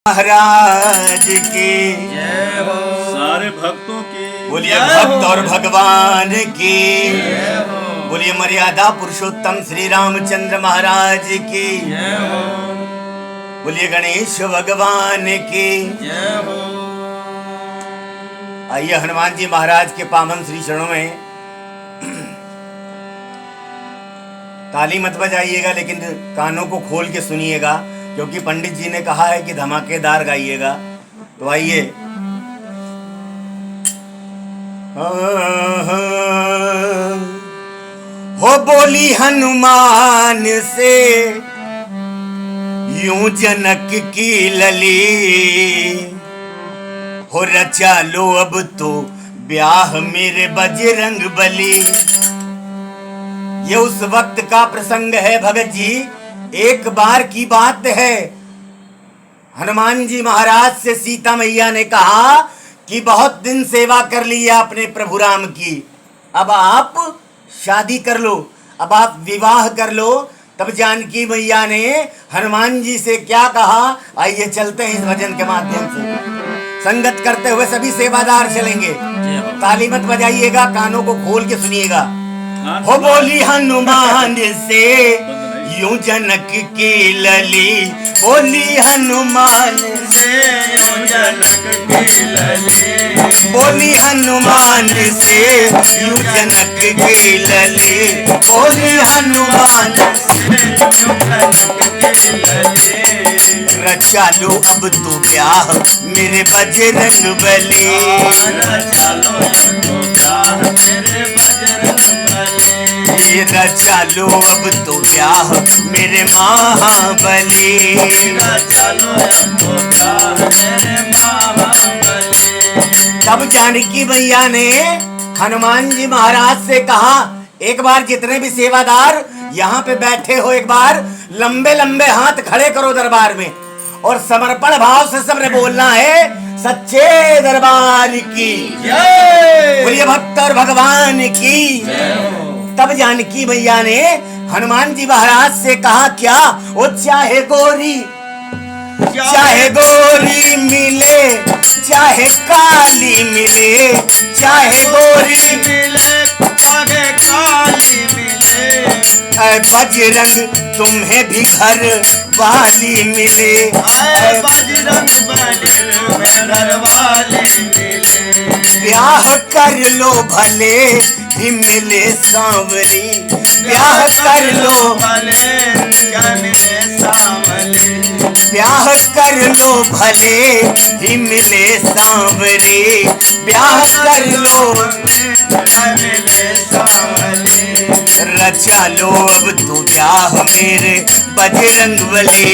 महाराज की जय हो। सारे भक्तों की बोलिए भक्त और भगवान की जय हो। बोलिए मर्यादा पुरुषोत्तम श्री रामचंद्र महाराज की जय हो। बोलिए गणेश भगवान की जय हो। आइए हनुमान जी महाराज के पावन श्री चरणों में ताली मत बजाइएगा, लेकिन कानों को खोल के सुनिएगा, क्योंकि पंडित जी ने कहा है कि धमाकेदार गाइएगा। तो आइए। हो बोली हनुमान से यूं जनक की लली, हो रचा लो अब तो ब्याह मेरे बजरंग बली। ये उस वक्त का प्रसंग है भगत जी। एक बार की बात है, हनुमान जी महाराज से सीता मैया ने कहा कि बहुत दिन सेवा कर ली है अपने प्रभु राम की, अब आप शादी कर लो, अब आप विवाह कर लो। तब जानकी मैया ने हनुमान जी से क्या कहा, आइए चलते हैं इस भजन के माध्यम से। संगत करते हुए सभी सेवादार चलेंगे। ताली मत बजाइएगा, कानों को खोल के सुनिएगा। हो बोली हनुमान से यूं जनक की लली, बोली हनुमान से यूं जनक की लली, बोली हनुमान से यूं जनक की लली, बोली हनुमान से यूं जनक की लली। रचा लो अब तो ब्याह मेरे बजरंग बली, रचा लो अब तो ब्याह मेरे बजरंग बली, रचा लो अब तो ब्याह मेरे महाबली, रचा लो अब तो ब्याह मेरे महाबली। तब जानकी मैया ने हनुमान जी महाराज से कहा, एक बार जितने भी सेवादार यहाँ पे बैठे हो, एक बार लंबे लंबे हाथ खड़े करो दरबार में, और समर्पण भाव से सबने बोलना है सच्चे दरबार की जय। बोलिए भक्त और भगवान की जय। तब जानकी मैया ने हनुमान जी महाराज से कहा, क्या वो चाहे गोरी मिले चाहे काली मिले, चाहे गोरी मिले चाहे काली मिले, बजरंग तुम्हें भी घर वाली मिले, बजरंग बली घर वाली मिले। ब्याह कर लो भले ही मिले सांवरी, ब्याह कर लो भले मिले सांवली, ब्याह कर लो भले ही मिले सांवरी, ब्याह कर लो मिले सांवली। रचा लो अब तो ब्याह मेरे बजरंग बली,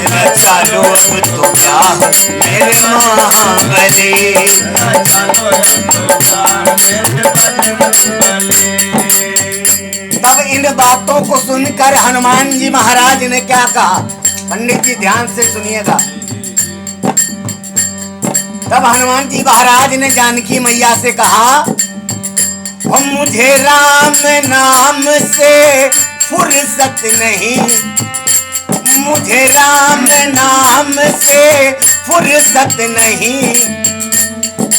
रचा लो अब तो ब्याह मेरे महाबली। तब इन बातों को सुनकर हनुमान जी महाराज ने क्या कहा, पंडित जी ध्यान से सुनिएगा। तब हनुमान जी महाराज ने जानकी मैया से कहा, मुझे राम नाम से फुर्सत नहीं, मुझे राम नाम से फुर्सत नहीं,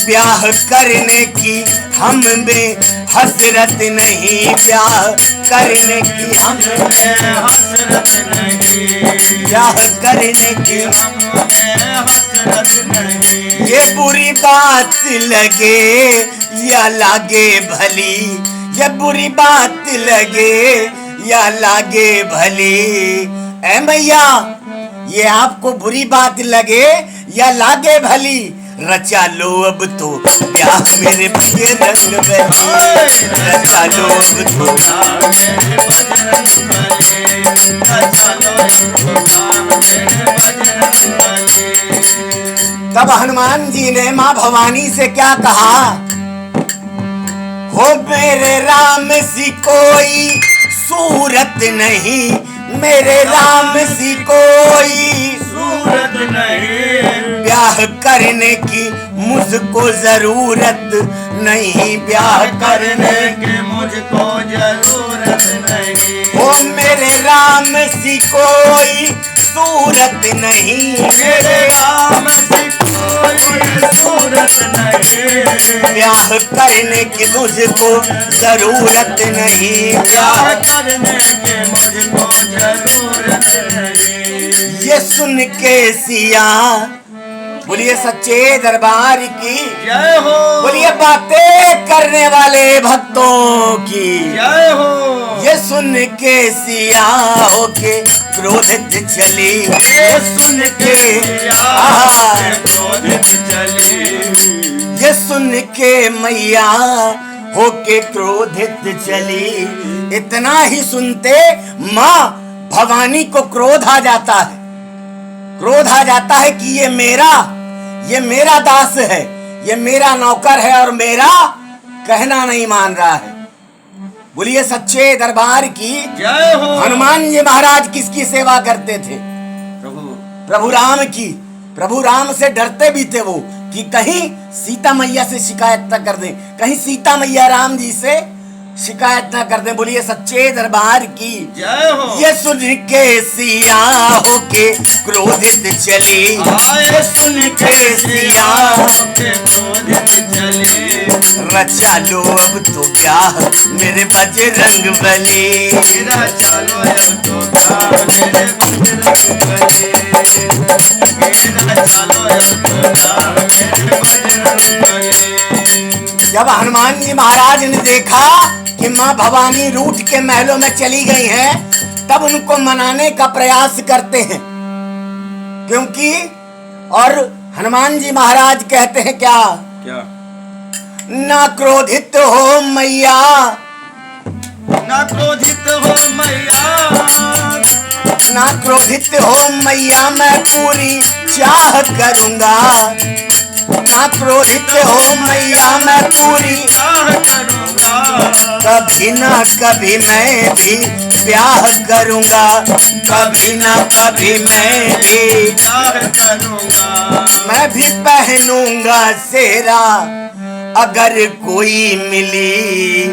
ब्याह करने की हम में हसरत नहीं, ब्याह करने की हम में हसरत नहीं, ब्याह करने की हम में हसरत नहीं। ये बुरी बात लगे या लागे भली, ये बुरी बात लगे या लागे भली। ऐ मैया, ये आपको बुरी बात लगे या लागे भली, रचा लो अब तो ब्याह मेरे बजरंग बली, रचा लो अब तो तब हनुमान जी ने माँ भवानी से क्या कहा, हो मेरे राम सी कोई सूरत नहीं, मेरे राम सी कोई सूरत नहीं, ब्याह करने की मुझको जरूरत नहीं, ब्याह करने की मुझको जरूरत नहीं। ओ मेरे राम सी कोई सूरत नहीं, मेरे राम की कोई सूरत नहीं, ब्याह करने की मुझको जरूरत नहीं, ब्याह करने की मुझको जरूरत नहीं। ये सुन के सिया, बोलिए सच्चे दरबार की, जय हो, बोलिए बातें करने वाले भक्तों की, जय हो। ये सुन के सिया होके क्रोधित चली, ये सुन के आहा, क्रोधित चली, ये सुन के मैया होके क्रोधित चली। इतना ही सुनते माँ भवानी को क्रोध आ जाता है, क्रोध आ जाता है कि ये मेरा दास है, ये मेरा नौकर है और मेरा कहना नहीं मान रहा है। बोलिए सच्चे दरबार की जय हो। हनुमान जी महाराज किसकी सेवा करते थे? प्रभु राम की। प्रभु राम से डरते भी थे वो कि कहीं सीता मैया से शिकायत न कर दें, कहीं सीता मैया राम जी से शिकायत न कर दें। बोलिए सच्चे दरबार की जय हो। ये सुन के सिया होके क्रोधित चली, ये सुन के सिया क्रोधित चली, रचा लो अब तो ब्याह मेरे बजरंग बली, मेरा चलो अब तो प्यार मेरे बजरंग बली, मेरा चलो अब तो प्यार मेरे बजरंग बली। जब हनुमान जी महाराज ने देखा कि माँ भवानी रूठ के महलों में चली गई हैं, तब उनको मनाने का प्रयास करते हैं, क्योंकि और हनुमान जी महाराज कहते हैं क्या? ना क्रोधित हो मैया, ना क्रोधित हो मैया, ना क्रोधित हो मैया, मैं पूरी चाह करूंगा, ना क्रोधित हो मैया, मैं पूरी चाह करूंगा, कभी ना कभी मैं भी ब्याह करूंगा, कभी ना कभी मैं भी चाह करूंगा, मैं भी पहनूंगा सेरा अगर कोई मिली,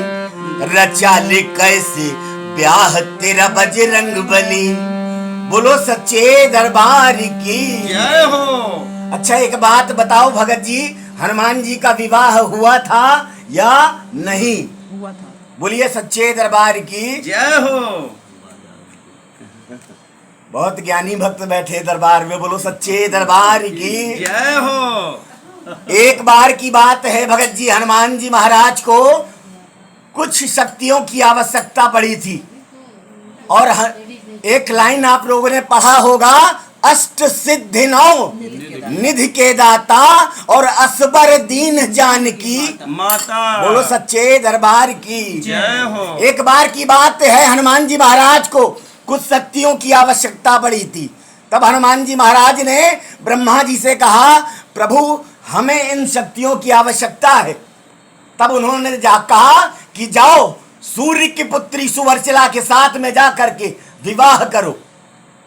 रचा ले कैसे ब्याह तेरा बजरंग बली। बोलो सच्चे दरबार की जय हो। अच्छा एक बात बताओ भगत जी, हनुमान जी का विवाह हुआ था या नहीं? हुआ था। बोलिए सच्चे दरबार की जय हो। बहुत ज्ञानी भक्त बैठे दरबार में, बोलो सच्चे दरबार की जय हो। एक बार की बात है भगत जी, हनुमान जी महाराज को कुछ शक्तियों की आवश्यकता पड़ी थी, और एक लाइन आप लोगों ने पढ़ा होगा, अष्ट सिद्धि नौ निधि के दाता और असबर दीन जानकी माता। बोलो सच्चे दरबार की जय हो। एक बार की बात है, हनुमान जी महाराज को कुछ शक्तियों की आवश्यकता पड़ी थी। तब हनुमान जी महाराज ने ब्रह्मा जी से कहा, प्रभु हमें इन शक्तियों की आवश्यकता है। तब उन्होंने कहा कि जाओ सूर्य की पुत्री सुवर्चला के साथ में जा करके विवाह करो।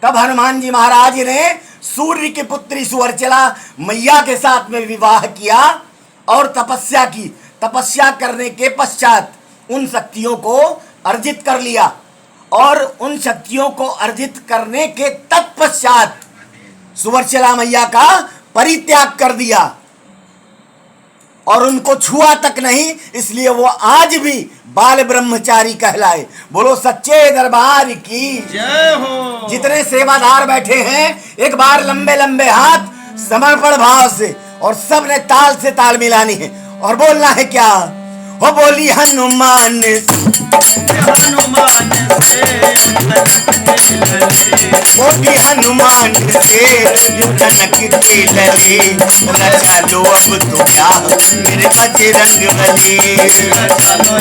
तब हनुमान जी महाराज ने सूर्य की पुत्री सुवर्चला मैया के साथ में विवाह किया और तपस्या की। तपस्या करने के पश्चात उन शक्तियों को अर्जित कर लिया, और उन शक्तियों को अर्जित करने के तत्पश्चात सुवर्चला मैया का परित्याग कर दिया और उनको छुआ तक नहीं, इसलिए वो आज भी बाल ब्रह्मचारी कहलाए। बोलो सच्चे दरबार की जय हो। जितने सेवादार बैठे हैं, एक बार लंबे लंबे हाथ समर्पण भाव से, और सब ने ताल से ताल मिलानी है और बोलना है क्या? हो बोली हनुमान हनुमान बोली हनुमान से युद्धनक की लली, रचा लो अब तो क्या मेरे बजरंग बली। चलो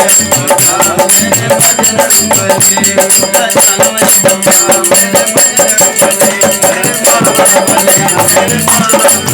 मेरे बजरंग बली, चलो मेरे बजरंग बली।